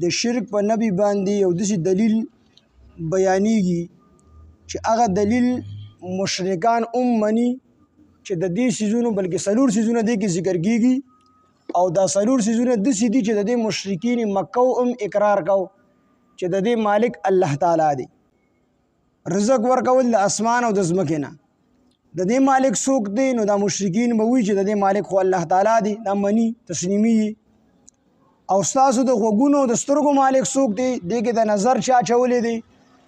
د شرک په نبی باندې یو داسې دلیل بیانېږي چې هغه دلیل مشرکان مني چې د دې څیزونو بلکې څلور څیزونه دې کې ذکر کېږي او دا څلور څیزونه داسې دي چې د دې مشرکین مکه اقرار کو چې د دې مالک الله تعالی دی. رزق ورکول د اسمان او د ځمکې نه د دې مالک څوک دی؟ نو دا مشرکین به وایي چې د دې مالک خو الله تعالی دی، دا مني تسلیمي. او ستاسو د غوږونو د سترګو مالک څوک دی؟ دې کې د نظر چا اچولی دی،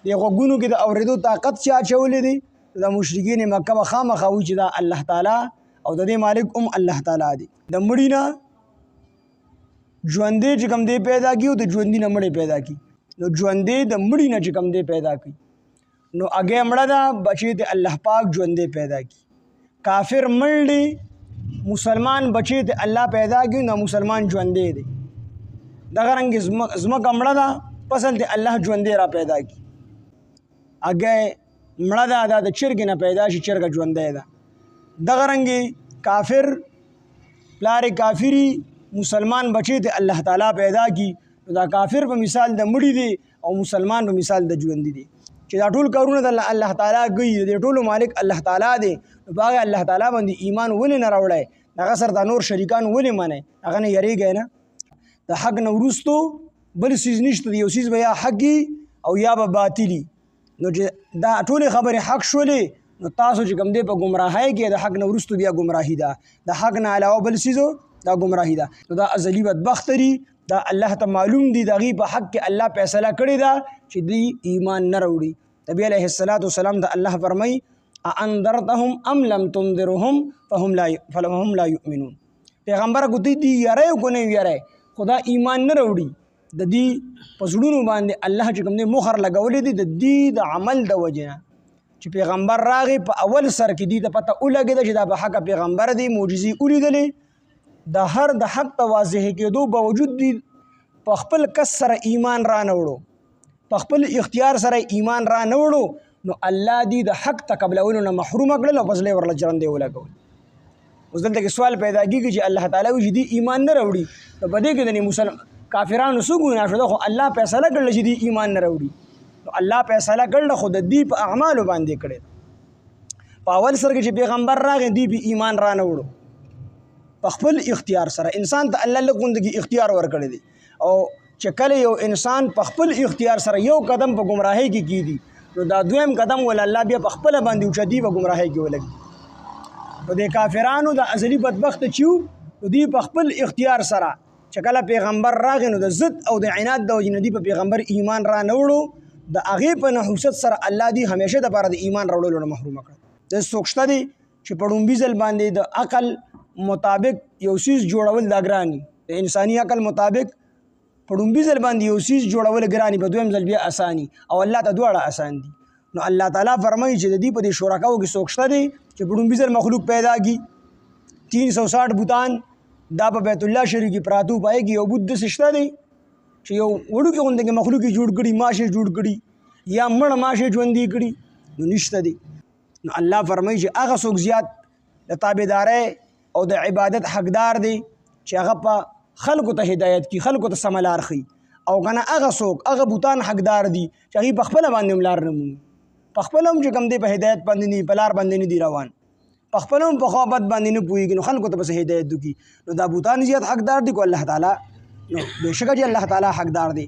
د غوږونو کې د اورېدو طاقت چا اچولی دی؟ دا مشرکین مکه به خامخا وایي چې دا الله تعالی او د دې مالک الله تعالی دی. د مړي نه ژوندی چې کوم دی پیدا کړي او د ژوندي نه مړی پیدا کړي، نو ژوندی د مړي نه چې کوم دی پیدا کړي نو هغې مړه ده بچی د الله پاک ژوندی پیدا کړي. کافر مړ دی، مسلمان بچی د الله پیدا کړي نو مسلمان ژوندی دی. دغه رنګې ځمکه مړه ده فصل د الله ژوندی را پیدا کړي. هغې مړه ده دا د چرګې نه پیدا شي، چرګه ژوندی ده. دغه رنګې کافر پلار کافري مسلمان بچی د الله تعالی پیدا کړي نو دا کافر په مثال د مړي دی او مسلمان په مثال د ژوندي دی. چې دا ټول کارونه د الله تعالی کوي، د ټولو مالک الله تعالی دی، نو په هغه الله تعالی باندې ایمان ولې نه راوړی؟ هغه سره دا نور شریکان ولې منئ؟ هغه نه یریږئ نه؟ د حق نه وروستو بل څیز نشته، یو څیز به یا حق او یا به باطلي. نو چې دا ټولې خبرې حق شولې نو تاسو چې کوم دی په ګمراهۍ کې د حق نه وروستو بیا ګمراهي ده، د حق نه علاوه بل څیزو دا ګمراهي ده. نو دا ازلي بدبخت دي، دا الله ته معلوم دي، د هغې په حق کې الله فیصله کړې ده چې دوی ایمان نه راوړي. نبی علیه السلام ته الله فرمایي اانذرتهم ام لم تنذرهم فهم لا یؤمنون. پیغمبره که دوی یری او که نه یری خو دا ایمان نه راوړي. د دې په زړونو باندې الله چې کوم دی مخر لګولی دی د دې د عمل د وجې نه چې پیغمبر راغی په اول سر کې دې ته پته ولګېده چې دا په حقه پیغمبر دی، معجزې ولیدلې. د هر د حق ته واضح کېدو باوجود دی په خپل کس سره ایمان را نه وړو، په خپل اختیار سره ایمان را نه وړو، نو الله دې د حق ته قبلولو نه محرومه کړل او فضلې ورله جرندې ولګول. اوس دلته کې سوال پیدا کېږي چې الله تعالی وایي چې دې ایمان نه راوړي، نو په دې کې د کافرانو څه ګناه شو؟ خو الله فیصله کړله چې دې ایمان نه راوړي. نو الله فیصله کړله خو د دې په اعمالو باندې کړې. په اول سر کې چې پیغمبر راغی دې په ایمان را نه وړو په خپل اختیار سره. انسان ته الله لږ غوندې اختیار ورکړی دی، او چې کله یو انسان په خپل اختیار سره یو قدم په ګمراهۍ کې کیږي نو دا دویم قدم ول الله بیا په خپله باندې اوچتي په ګمراهۍ کې ولګي. نو د کافرانو د ازلي بدبخت چې وو نو دوی په خپل اختیار سره چې کله پیغمبر راغی نو د ضد او د عناد د وجې نه دوی په پیغمبر ایمان را نه وړو. د هغې په نحوست سره الله دوی همیشه دپاره د ایمان راوړلو نه محرومه کړه. داسې څوک شته دی چې په ړومبي ځل باندې د عقل مطابق یو څیز جوړول دا ګران دي؟ د انساني عقل مطابق په ړومبي ځل باندې یو څیز جوړول ګران دي، په دویم ځل بیا اساني، او الله ته دواړه اسان دي. نو الله تعالی فرمایي چې د دې په دې شرکاو کې څوک شته دی چې په ړومبي ځل مخلوق پیدا کړي. 360 بوتان دا په بیت الله شریف کې پراتو پای کې یو بت داسې شته دی چې یو وړوکې غوندې مخلوق یې جوړ کړي، ماش یې جوړ کړي یا مړ ماش یې ژوندي کړي، نو نشته دی. نو الله فرمایي چې هغه څوک زیات د تابعدارۍ او د عبادت حقدار دی چې هغه په خلکو ته هدایت کی، خلکو ته سمه لار ښیي، او که نه هغه څوک هغه بوتان حقدار دي چې هغوی په خپله باندې هم لار نه مومي، په خپله هم چې کوم دی په هدایت باندې نه په لار باندې نه دي روان، په خپله هم په خوابت باندې نه پوهېږي، نو خلکو ته پسې هدایت وکړي. نو دا بوتان زیات حقدار دي کو الله تعالی؟ نو بېشکه چې الله تعالی حقدار دی.